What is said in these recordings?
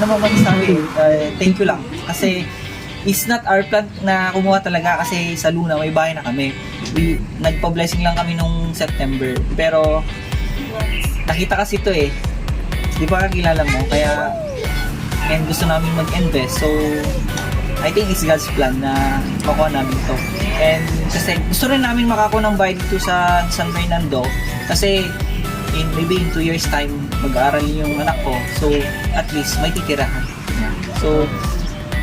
naman masasabi, thank you lang. Kasi it's not our plan na kumuha talaga kasi sa Luna may bahay na kami. Nagpa-blessing lang kami nung September. Pero nakita kasi ito eh. Di ba kakilala mo? Kaya and gusto namin mag-invest. So I think it's God's plan na makuha namin ito. And kasi gusto rin namin makakuha ng bahay dito sa San Fernando. Kasi maybe in 2 years time mag-aaral yung anak ko. So at least may titirahan. So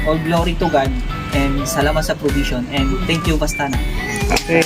all glory to God and salamat sa provision and thank you Bastana. Okay.